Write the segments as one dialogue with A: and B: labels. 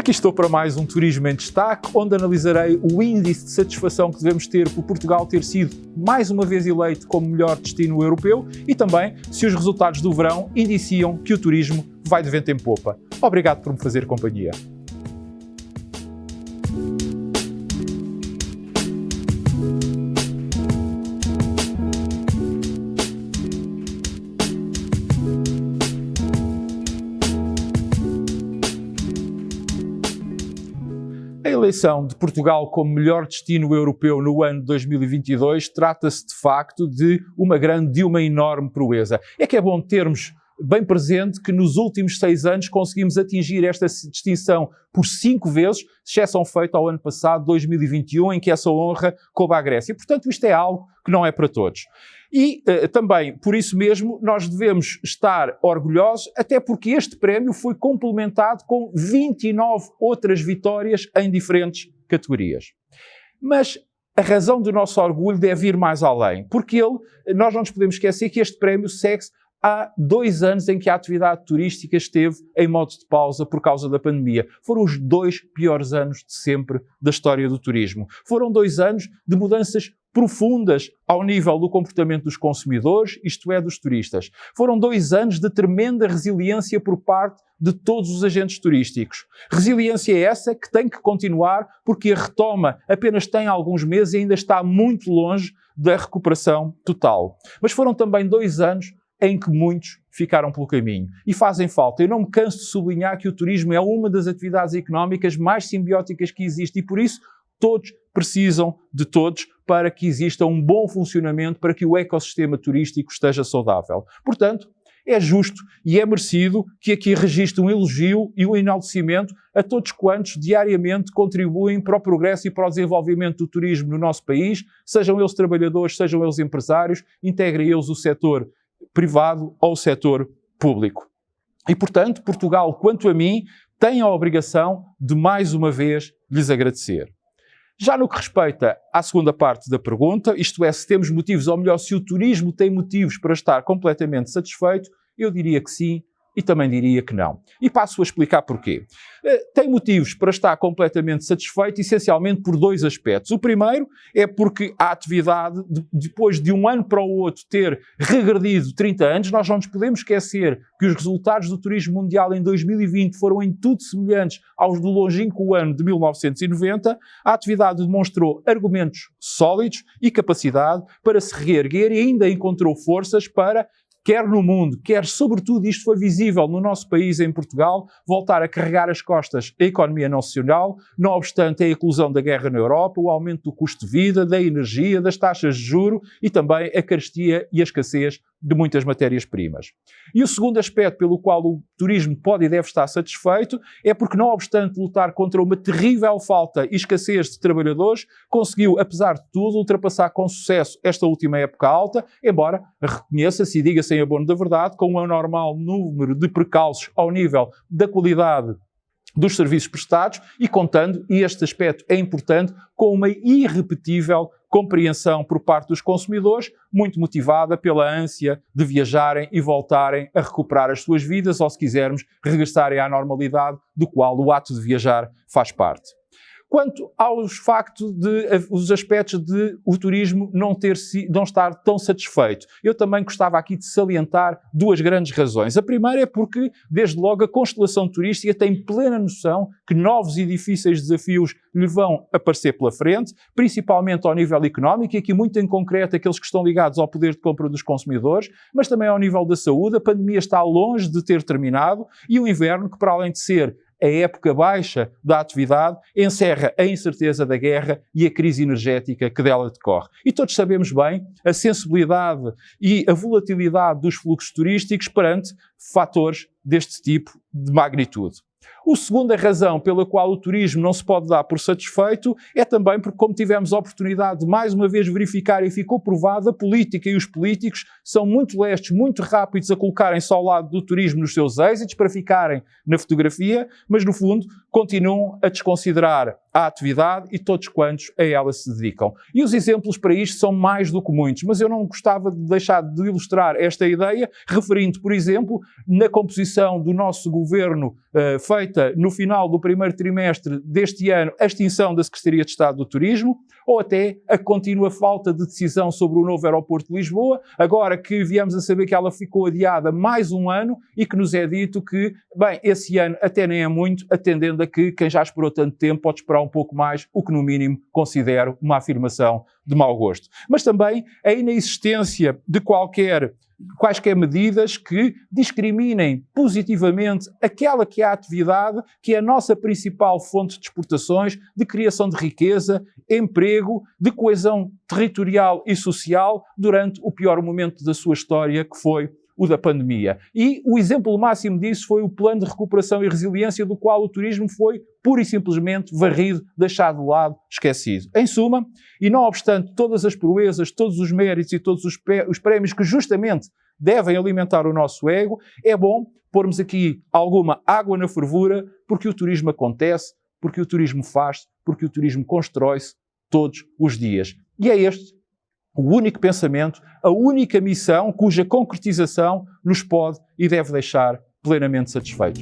A: Aqui estou para mais um Turismo em Destaque, onde analisarei o índice de satisfação que devemos ter por Portugal ter sido mais uma vez eleito como melhor destino europeu e também se os resultados do verão indiciam que o turismo vai de vento em popa. Obrigado por me fazer companhia. A eleição de Portugal como melhor destino europeu no ano de 2022 trata-se de facto de uma enorme proeza. É que é bom termos bem presente que nos últimos 6 anos conseguimos atingir esta distinção por 5 vezes, exceção feita ao ano passado, 2021, em que essa honra coube à Grécia. Portanto, isto é algo que não é para todos. E também, por isso mesmo, nós devemos estar orgulhosos, até porque este prémio foi complementado com 29 outras vitórias em diferentes categorias. Mas a razão do nosso orgulho deve ir mais além, porque nós não nos podemos esquecer que este prémio segue-se há 2 anos em que a atividade turística esteve em modo de pausa por causa da pandemia. Foram os 2 piores anos de sempre da história do turismo. Foram 2 anos de mudanças profundas ao nível do comportamento dos consumidores, isto é, dos turistas. Foram 2 anos de tremenda resiliência por parte de todos os agentes turísticos. Resiliência essa que tem que continuar porque a retoma apenas tem alguns meses e ainda está muito longe da recuperação total. Mas foram também 2 anos em que muitos ficaram pelo caminho e fazem falta. Eu não me canso de sublinhar que o turismo é uma das atividades económicas mais simbióticas que existe e por isso todos precisam de todos para que exista um bom funcionamento, para que o ecossistema turístico esteja saudável. Portanto, é justo e é merecido que aqui registre um elogio e um enaltecimento a todos quantos diariamente contribuem para o progresso e para o desenvolvimento do turismo no nosso país, sejam eles trabalhadores, sejam eles empresários, integrem eles o setor privado ou o setor público. E, portanto, Portugal, quanto a mim, tem a obrigação de, mais uma vez, lhes agradecer. Já no que respeita à segunda parte da pergunta, isto é, se temos motivos, ou melhor, se o turismo tem motivos para estar completamente satisfeito, eu diria que sim e também diria que não. E passo a explicar porquê. Tem motivos para estar completamente satisfeito, essencialmente por 2 aspectos. O primeiro é porque a atividade, depois de um ano para o outro ter regredido 30 anos, nós não nos podemos esquecer que os resultados do turismo mundial em 2020 foram em tudo semelhantes aos do longínquo ano de 1990. A atividade demonstrou argumentos sólidos e capacidade para se reerguer e ainda encontrou forças para, quer no mundo, quer sobretudo, isto foi visível no nosso país, em Portugal, voltar a carregar as costas a economia nacional, não obstante a eclosão da guerra na Europa, o aumento do custo de vida, da energia, das taxas de juro e também a carestia e a escassez de muitas matérias-primas. E o segundo aspecto pelo qual o turismo pode e deve estar satisfeito é porque, não obstante lutar contra uma terrível falta e escassez de trabalhadores, conseguiu, apesar de tudo, ultrapassar com sucesso esta última época alta, embora reconheça-se e diga-se em abono da verdade, com um anormal número de precalços ao nível da qualidade dos serviços prestados e contando, e este aspecto é importante, com uma irrepetível compreensão por parte dos consumidores, muito motivada pela ânsia de viajarem e voltarem a recuperar as suas vidas ou, se quisermos, regressarem à normalidade, do qual o ato de viajar faz parte. Quanto aos factos os aspectos de o turismo não estar tão satisfeito, eu também gostava aqui de salientar 2 grandes razões. A primeira é porque, desde logo, a constelação turística tem plena noção que novos e difíceis desafios lhe vão aparecer pela frente, principalmente ao nível económico, e aqui muito em concreto aqueles que estão ligados ao poder de compra dos consumidores, mas também ao nível da saúde. A pandemia está longe de ter terminado e o inverno, que para além de ser a época baixa da atividade, encerra a incerteza da guerra e a crise energética que dela decorre. E todos sabemos bem a sensibilidade e a volatilidade dos fluxos turísticos perante fatores deste tipo de magnitude. A segunda razão pela qual o turismo não se pode dar por satisfeito é também porque, como tivemos a oportunidade de mais uma vez verificar e ficou provado, a política e os políticos são muito lestos, muito rápidos a colocarem-se ao lado do turismo nos seus êxitos para ficarem na fotografia, mas no fundo continuam a desconsiderar a atividade e todos quantos a ela se dedicam. E os exemplos para isto são mais do que muitos, mas eu não gostava de deixar de ilustrar esta ideia, referindo, por exemplo, na composição do nosso governo feita no final do primeiro trimestre deste ano, a extinção da Secretaria de Estado do Turismo, ou até a contínua falta de decisão sobre o novo aeroporto de Lisboa, agora que viemos a saber que ela ficou adiada mais um ano e que nos é dito que, bem, esse ano até nem é muito, atendendo a que quem já esperou tanto tempo pode esperar um pouco mais, o que no mínimo considero uma afirmação de mau gosto. Mas também a inexistência de quaisquer medidas que discriminem positivamente aquela que é a atividade, que é a nossa principal fonte de exportações, de criação de riqueza, emprego, de coesão territorial e social durante o pior momento da sua história, que foi o da pandemia. E o exemplo máximo disso foi o Plano de Recuperação e Resiliência, do qual o turismo foi pura e simplesmente varrido, deixado de lado, esquecido. Em suma, e não obstante todas as proezas, todos os méritos e todos os prémios que justamente devem alimentar o nosso ego, é bom pormos aqui alguma água na fervura, porque o turismo acontece, porque o turismo faz, porque o turismo constrói-se todos os dias. E é este o único pensamento, a única missão cuja concretização nos pode e deve deixar plenamente satisfeitos.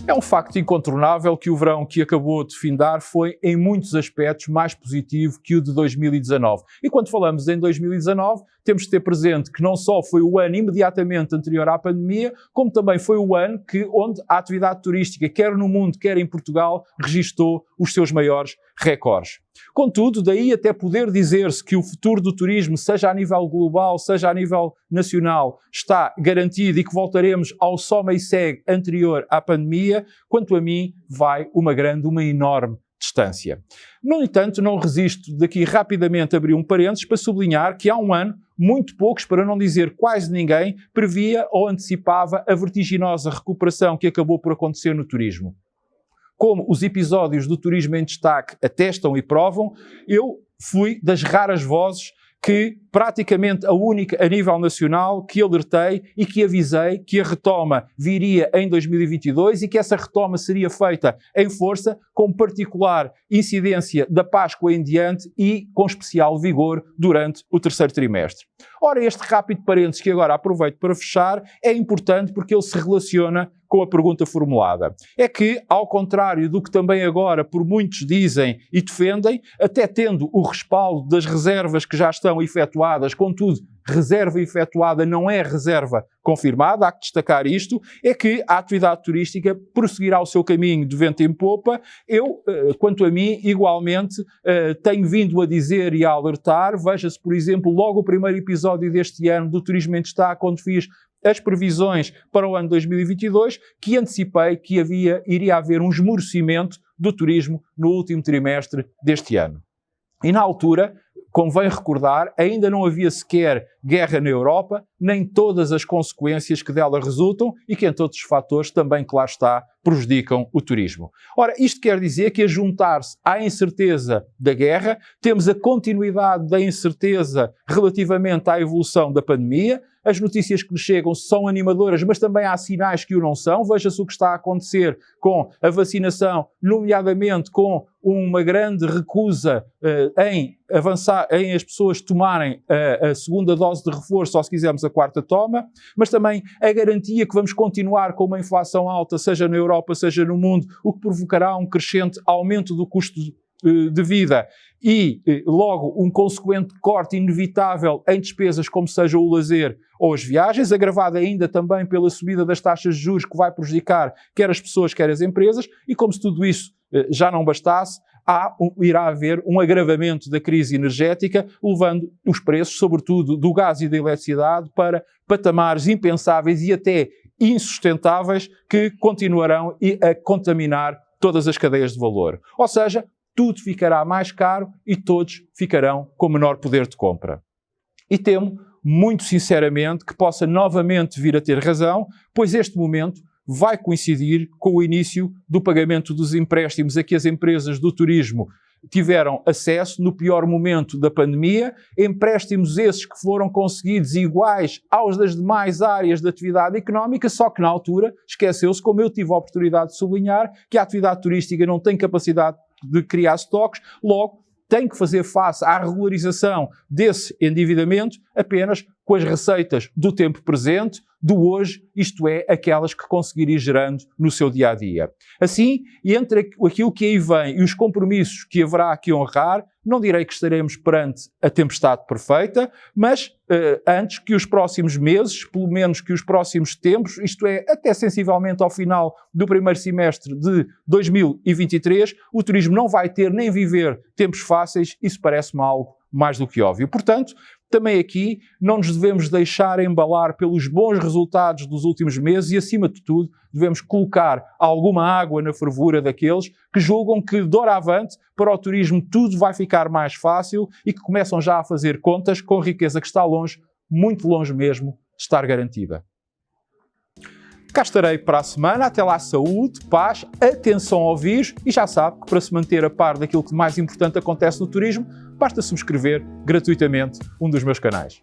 A: É um facto incontornável que o verão que acabou de findar foi, em muitos aspectos, mais positivo que o de 2019. E quando falamos em 2019, temos de ter presente que não só foi o ano imediatamente anterior à pandemia, como também foi o ano onde a atividade turística, quer no mundo, quer em Portugal, registou os seus maiores recordes. Contudo, daí até poder dizer-se que o futuro do turismo, seja a nível global, seja a nível nacional, está garantido e que voltaremos ao soma e segue anterior à pandemia, quanto a mim, vai uma enorme distância. No entanto, não resisto daqui rapidamente a abrir um parênteses para sublinhar que há um ano, muito poucos, para não dizer quase ninguém, previa ou antecipava a vertiginosa recuperação que acabou por acontecer no turismo. Como os episódios do Turismo em Destaque atestam e provam, eu fui das raras vozes que praticamente a única a nível nacional que alertei e que avisei que a retoma viria em 2022 e que essa retoma seria feita em força, com particular incidência da Páscoa em diante e com especial vigor durante o terceiro trimestre. Ora, este rápido parênteses que agora aproveito para fechar é importante porque ele se relaciona com a pergunta formulada. É que, ao contrário do que também agora por muitos dizem e defendem, até tendo o respaldo das reservas que já estão efetuadas, contudo, reserva efetuada não é reserva confirmada, há que destacar isto, é que a atividade turística prosseguirá o seu caminho de vento em popa. Eu, quanto a mim, igualmente, tenho vindo a dizer e a alertar, veja-se, por exemplo, logo o primeiro episódio deste ano do Turismo em Destaque, quando fiz as previsões para o ano 2022, que antecipei que iria haver um esmorecimento do turismo no último trimestre deste ano. E na altura, convém recordar, ainda não havia sequer guerra na Europa, nem todas as consequências que dela resultam e que, entre outros fatores, também, claro está, prejudicam o turismo. Ora, isto quer dizer que, a juntar-se à incerteza da guerra, temos a continuidade da incerteza relativamente à evolução da pandemia. As notícias que nos chegam são animadoras, mas também há sinais que o não são. Veja-se o que está a acontecer com a vacinação, nomeadamente com uma grande recusa em avançar, em as pessoas tomarem a segunda dose de reforço, ou se quisermos a quarta toma, mas também a garantia que vamos continuar com uma inflação alta, seja na Europa, seja no mundo, o que provocará um crescente aumento do custo de vida e, logo, um consequente corte inevitável em despesas como seja o lazer ou as viagens, agravada ainda também pela subida das taxas de juros que vai prejudicar quer as pessoas, quer as empresas, e como se tudo isso já não bastasse, irá haver um agravamento da crise energética, levando os preços, sobretudo do gás e da eletricidade, para patamares impensáveis e até insustentáveis que continuarão a contaminar todas as cadeias de valor. Ou seja, tudo ficará mais caro e todos ficarão com menor poder de compra. E temo, muito sinceramente, que possa novamente vir a ter razão, pois este momento vai coincidir com o início do pagamento dos empréstimos a que as empresas do turismo tiveram acesso no pior momento da pandemia, empréstimos esses que foram conseguidos iguais aos das demais áreas da atividade económica, só que na altura esqueceu-se, como eu tive a oportunidade de sublinhar, que a atividade turística não tem capacidade de criar estoques, logo tem que fazer face à regularização desse endividamento apenas com as receitas do tempo presente, do hoje, isto é, aquelas que conseguir ir gerando no seu dia-a-dia. Assim, entre aquilo que aí vem e os compromissos que haverá que honrar, não direi que estaremos perante a tempestade perfeita, mas antes que os próximos meses, pelo menos que os próximos tempos, isto é, até sensivelmente ao final do primeiro semestre de 2023, o turismo não vai ter nem viver tempos fáceis, isso parece-me algo mais do que óbvio. Portanto, também aqui não nos devemos deixar embalar pelos bons resultados dos últimos meses e, acima de tudo, devemos colocar alguma água na fervura daqueles que julgam que, doravante, para o turismo tudo vai ficar mais fácil e que começam já a fazer contas com riqueza que está longe, muito longe mesmo, de estar garantida. Cá estarei para a semana. Até lá, saúde, paz, atenção ao vírus e já sabe que para se manter a par daquilo que mais importante acontece no turismo, basta subscrever gratuitamente um dos meus canais.